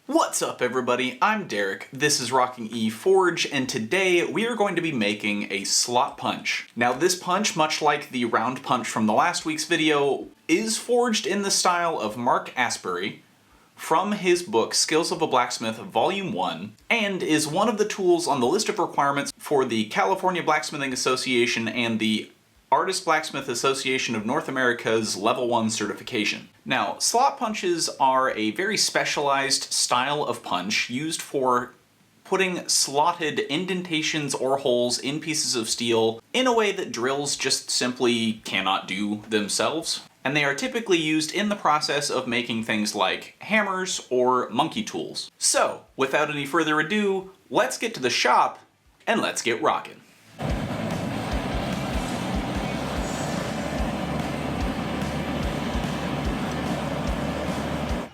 What's up everybody, I'm Derek, this is Rocking E Forge, and today we are going to be making a slot punch. Now this punch, much like the round punch from the last week's video, is forged in the style of Mark Aspery from his book Skills of a Blacksmith Volume 1, and is one of the tools on the list of requirements for the California Blacksmithing Association and the Artist Blacksmith Association of North America's Level 1 certification. Now, slot punches are a very specialized style of punch used for putting slotted indentations or holes in pieces of steel in a way that drills just simply cannot do themselves. And they are typically used in the process of making things like hammers or monkey tools. So, without any further ado, let's get to the shop and let's get rocking.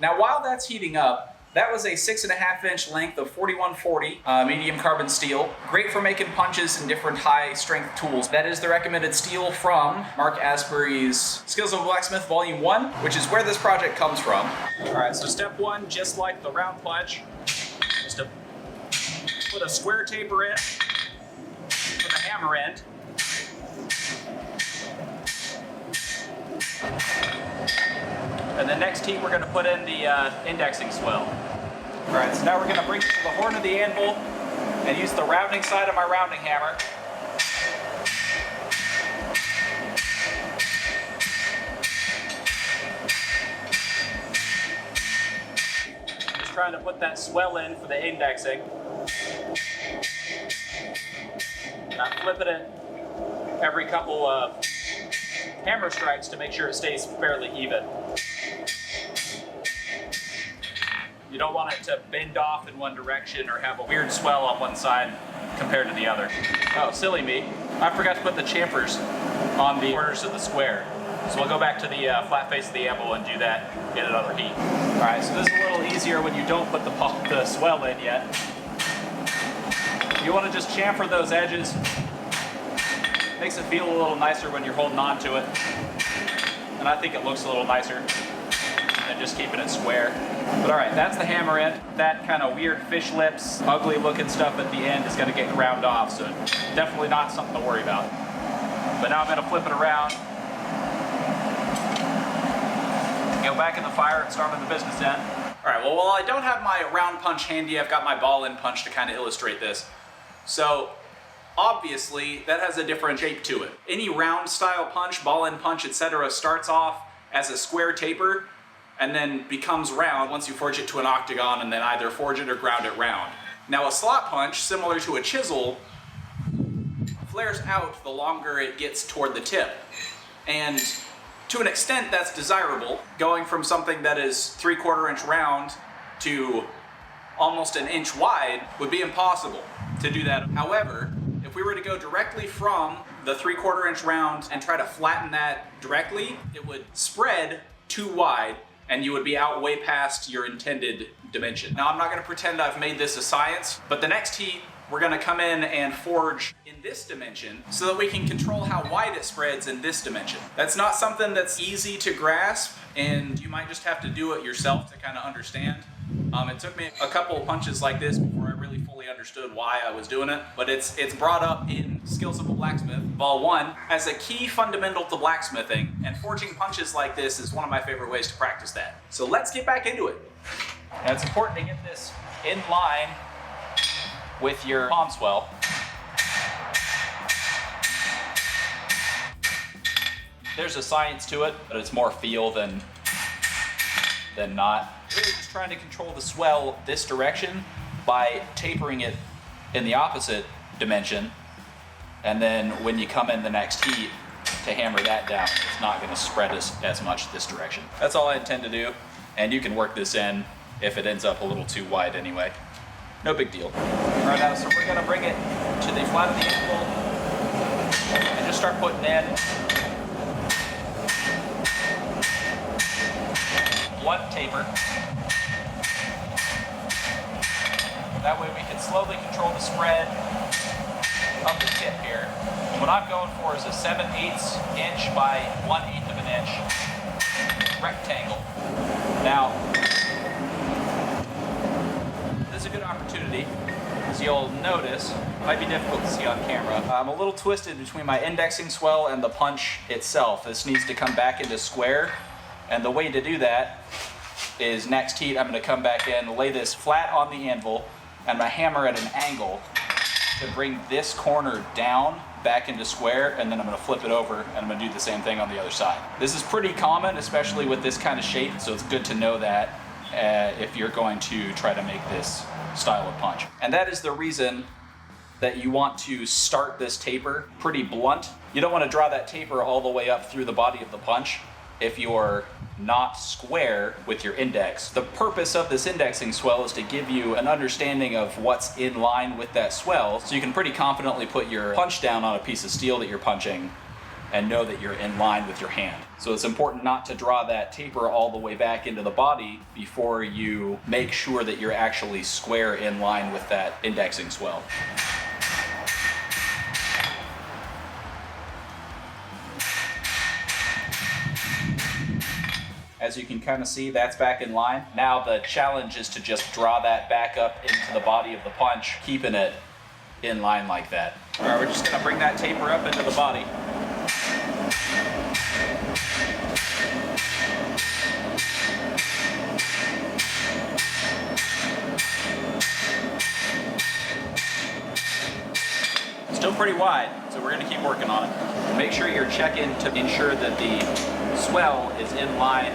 Now while that's heating up, that was a 6.5 inch length of 4140 medium carbon steel. Great for making punches and different high strength tools. That is the recommended steel from Mark Aspery's Skills of a Blacksmith Volume 1, which is where this project comes from. Alright, so step one, just like the round punch, is to put a square taper in for the hammer end. And the next heat we're going to put in the indexing swell. Alright, so now we're going to bring it to the horn of the anvil and use the rounding side of my rounding hammer. Just trying to put that swell in for the indexing. And I'm flipping it every couple of hammer strikes to make sure it stays fairly even. You don't want it to bend off in one direction or have a weird swell on one side compared to the other. Oh, silly me. I forgot to put the chamfers on the corners of the square. So we'll go back to the flat face of the anvil and do that in another heat. Alright, so this is a little easier when you don't put the swell in yet. You want to just chamfer those edges. Makes it feel a little nicer when you're holding on to it. And I think it looks a little nicer than just keeping it square. But alright, that's the hammer end. That kind of weird fish lips, ugly looking stuff at the end is going to get ground off, so definitely not something to worry about. But now I'm going to flip it around, go back in the fire and start on the business end. Alright, well while I don't have my round punch handy, I've got my ball end punch to kind of illustrate this. So obviously, that has a different shape to it. Any round style punch, ball end punch, etc. starts off as a square taper and then becomes round once you forge it to an octagon and then either forge it or ground it round. Now a slot punch, similar to a chisel, flares out the longer it gets toward the tip. And to an extent that's desirable. Going from something that is 3/4 inch round to almost an inch wide would be impossible to do that. However, if we were to go directly from the 3/4 inch round and try to flatten that directly, it would spread too wide and you would be out way past your intended dimension. Now I'm not going to pretend I've made this a science, but the next heat we're going to come in and forge in this dimension so that we can control how wide it spreads in this dimension. That's not something that's easy to grasp, and you might just have to do it yourself to kind of understand. It took me a couple of punches like this before I really fully understood why I was doing it, but it's brought up in Skills of a Blacksmith Vol 1 as a key fundamental to blacksmithing, and forging punches like this is one of my favorite ways to practice that. So let's get back into it. Now it's important to get this in line with your palm swell. There's a science to it, but it's more feel than not. Really just trying to control the swell this direction by tapering it in the opposite dimension, and then when you come in the next heat to hammer that down, it's not going to spread as much this direction. That's all I intend to do, and you can work this in if it ends up a little too wide anyway. No big deal. Alright, now so we're going to bring it to the flat of the anvil and just start putting in one taper. That way we can slowly control the spread of the tip here. What I'm going for is a 7/8 inch by 1/8 of an inch rectangle. Now, as you'll notice, it might be difficult to see on camera, I'm a little twisted between my indexing swell and the punch itself. This needs to come back into square, and the way to do that is next heat I'm going to come back in, lay this flat on the anvil, and I'm going to hammer at an angle to bring this corner down back into square, and then I'm going to flip it over and I'm going to do the same thing on the other side. This is pretty common, especially with this kind of shape, so it's good to know that if you're going to try to make this style of punch. And that is the reason that you want to start this taper pretty blunt. You don't want to draw that taper all the way up through the body of the punch if you're not square with your index. The purpose of this indexing swell is to give you an understanding of what's in line with that swell, so you can pretty confidently put your punch down on a piece of steel that you're punching and know that you're in line with your hand. So it's important not to draw that taper all the way back into the body before you make sure that you're actually square in line with that indexing swell. As you can kind of see, that's back in line. Now the challenge is to just draw that back up into the body of the punch, keeping it in line like that. All right, we're just gonna bring that taper up into the body. Still pretty wide, so we're gonna keep working on it. Make sure you're checking to ensure that the swell is in line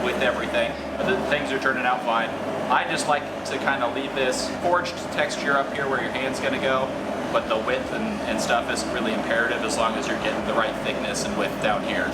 with everything. The things are turning out fine. I just like to kind of leave this forged texture up here where your hand's gonna go, but the width and stuff isn't really imperative as long as you're getting the right thickness and width down here.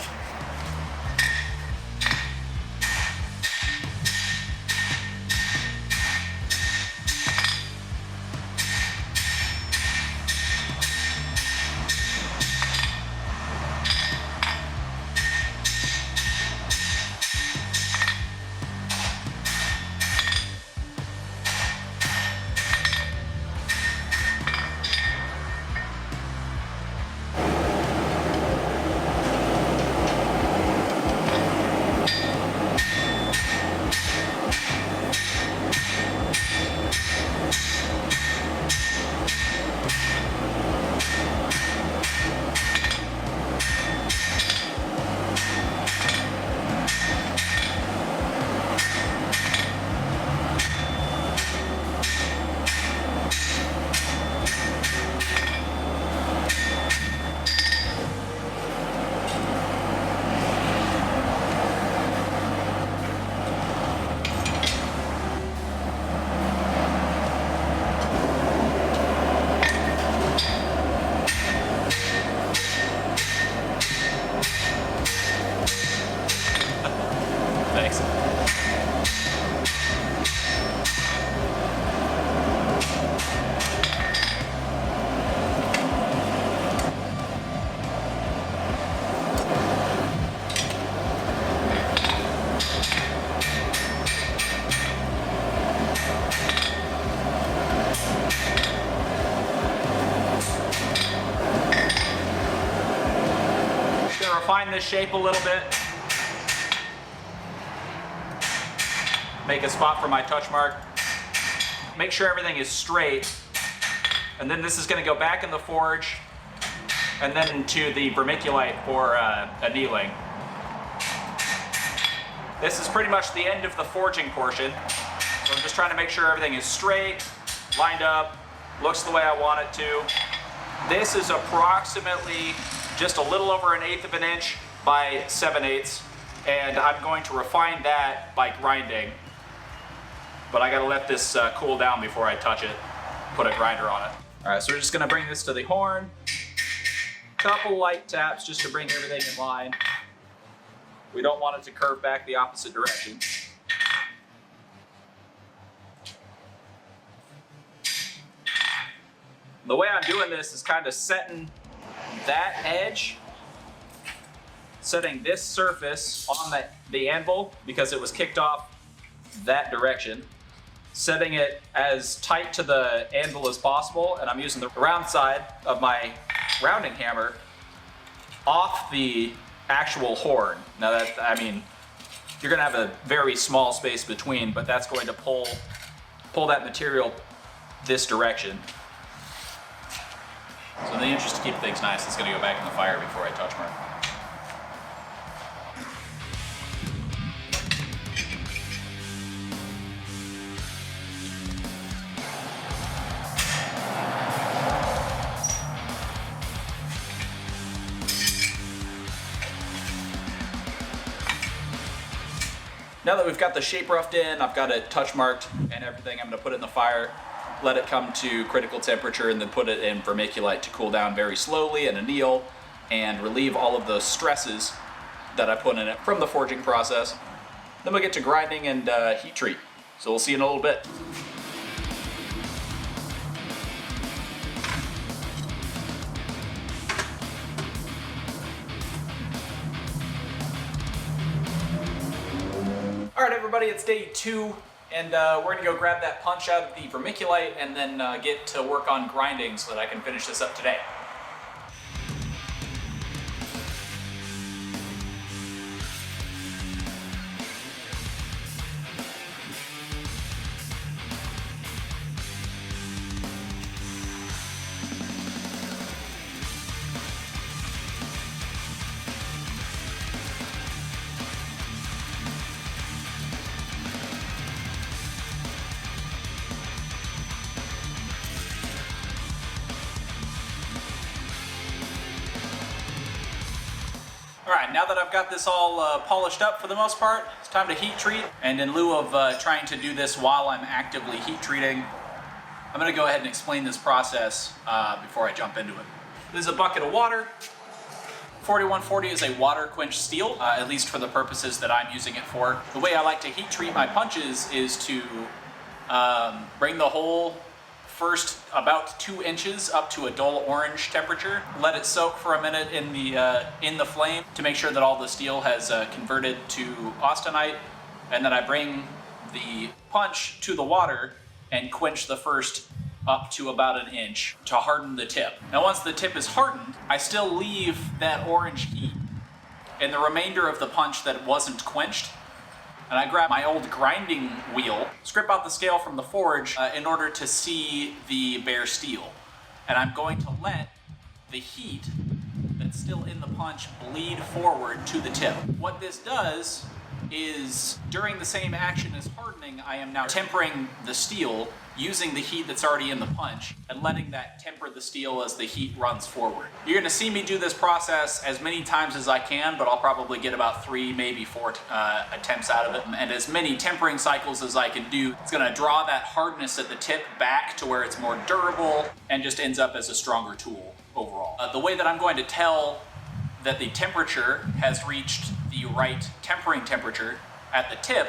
Thanks. Just gonna refine this shape a little bit. Make a spot for my touch mark. Make sure everything is straight. And then this is going to go back in the forge and then into the vermiculite for annealing. This is pretty much the end of the forging portion. So I'm just trying to make sure everything is straight, lined up, looks the way I want it to. This is approximately just a little over 1/8 of an inch by 7/8, and I'm going to refine that by grinding. But I gotta let this cool down before I touch it, put a grinder on it. All right, so we're just gonna bring this to the horn. Couple light taps just to bring everything in line. We don't want it to curve back the opposite direction. The way I'm doing this is kind of setting that edge, setting this surface on the anvil because it was kicked off that direction, setting it as tight to the anvil as possible, and I'm using the round side of my rounding hammer off the actual horn. Now that, I mean, you're gonna have a very small space between, but that's going to pull that material this direction. So in the interest to keep things nice, it's going to go back in the fire before I touch Mark. Now that we've got the shape roughed in, I've got it touch marked and everything, I'm going to put it in the fire, let it come to critical temperature, and then put it in vermiculite to cool down very slowly and anneal and relieve all of the stresses that I put in it from the forging process. Then we'll get to grinding and heat treat. So we'll see you in a little bit. Alright everybody, it's day 2, and we're going to go grab that punch out of the vermiculite and then get to work on grinding so that I can finish this up today. Alright, now that I've got this all polished up for the most part, it's time to heat treat. And in lieu of trying to do this while I'm actively heat treating, I'm going to go ahead and explain this process before I jump into it. This is a bucket of water. 4140 is a water quench steel, at least for the purposes that I'm using it for. The way I like to heat treat my punches is to bring the hole first about 2 inches up to a dull orange temperature. Let it soak for a minute in the flame to make sure that all the steel has converted to austenite, and then I bring the punch to the water and quench the first up to about 1 inch to harden the tip. Now once the tip is hardened, I still leave that orange heat and the remainder of the punch that wasn't quenched, and I grab my old grinding wheel, strip out the scale from the forge in order to see the bare steel. And I'm going to let the heat that's still in the punch bleed forward to the tip. What this does is, during the same action as hardening, I am now tempering the steel using the heat that's already in the punch and letting that temper the steel as the heat runs forward. You're going to see me do this process as many times as I can, but I'll probably get about 3, maybe 4 attempts out of it. And as many tempering cycles as I can do, it's going to draw that hardness at the tip back to where it's more durable and just ends up as a stronger tool overall. The way that I'm going to tell that the temperature has reached the right tempering temperature at the tip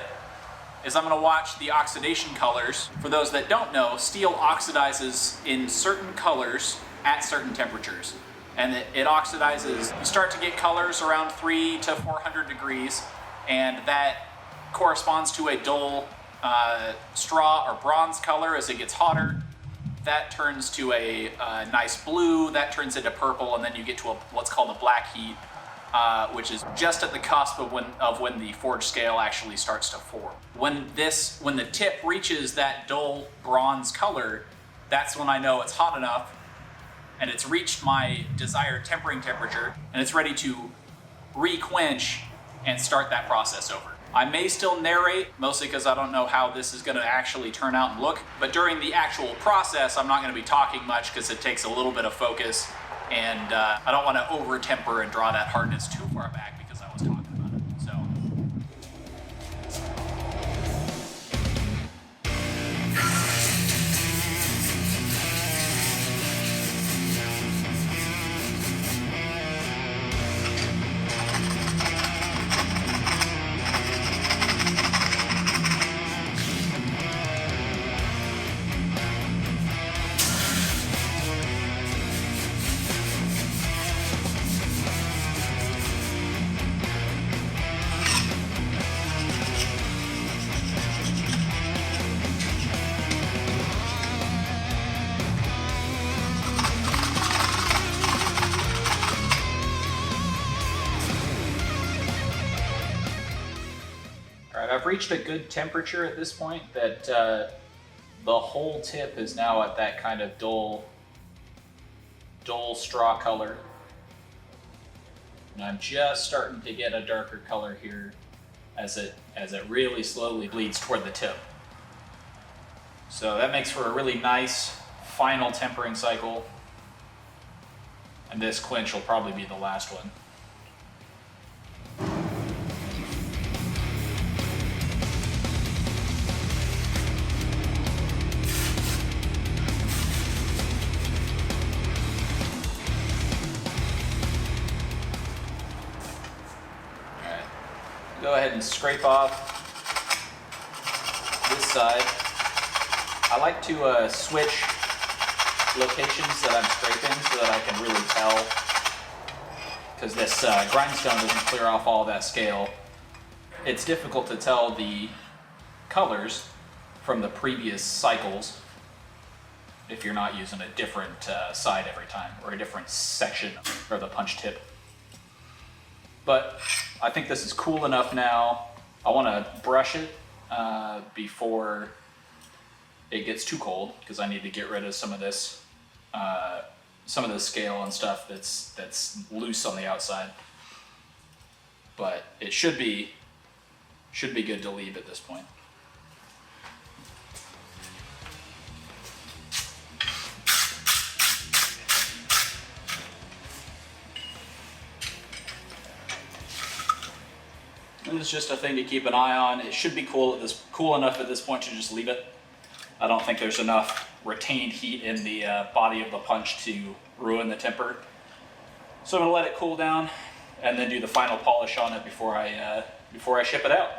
is I'm going to watch the oxidation colors. For those that don't know, steel oxidizes in certain colors at certain temperatures. And it oxidizes, you start to get colors around 300 to 400 degrees, and that corresponds to a dull straw or bronze color. As it gets hotter, that turns to a nice blue, that turns into purple, and then you get to what's called a black heat, which is just at the cusp of when the forge scale actually starts to form. When the tip reaches that dull bronze color, that's when I know it's hot enough and it's reached my desired tempering temperature and it's ready to re-quench and start that process over. I may still narrate, mostly because I don't know how this is going to actually turn out and look, but during the actual process I'm not going to be talking much because it takes a little bit of focus, and I don't want to over-temper and draw that hardness too far back because I was talking about it. So. I've reached a good temperature at this point that the whole tip is now at that kind of dull straw color. And I'm just starting to get a darker color here as it really slowly bleeds toward the tip. So that makes for a really nice final tempering cycle. And this quench will probably be the last one. Go ahead and scrape off this side. I like to switch locations that I'm scraping so that I can really tell, because this grindstone doesn't clear off all that scale. It's difficult to tell the colors from the previous cycles if you're not using a different side every time, or a different section of the punch tip. But I think this is cool enough now. I want to brush it before it gets too cold, because I need to get rid of some of this scale and stuff that's loose on the outside. But it should be good to leave at this point. This is just a thing to keep an eye on. It should be cool enough at this point to just leave it. I don't think there's enough retained heat in the body of the punch to ruin the temper. So I'm gonna let it cool down and then do the final polish on it before I ship it out.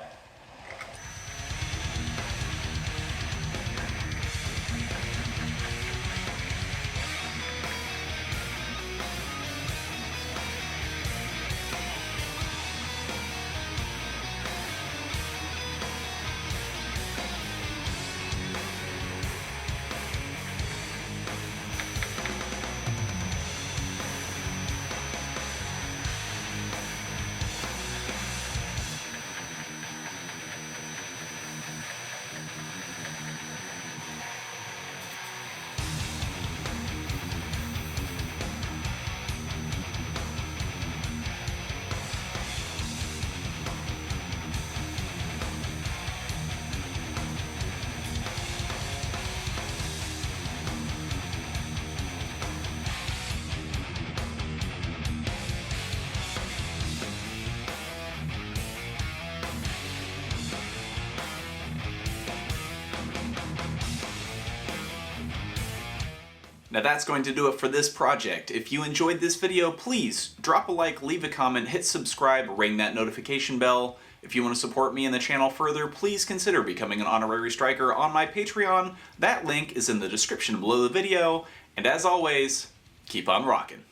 Now that's going to do it for this project. If you enjoyed this video, please drop a like, leave a comment, hit subscribe, ring that notification bell. If you want to support me and the channel further, please consider becoming an honorary striker on my Patreon. That link is in the description below the video. And as always, keep on rocking.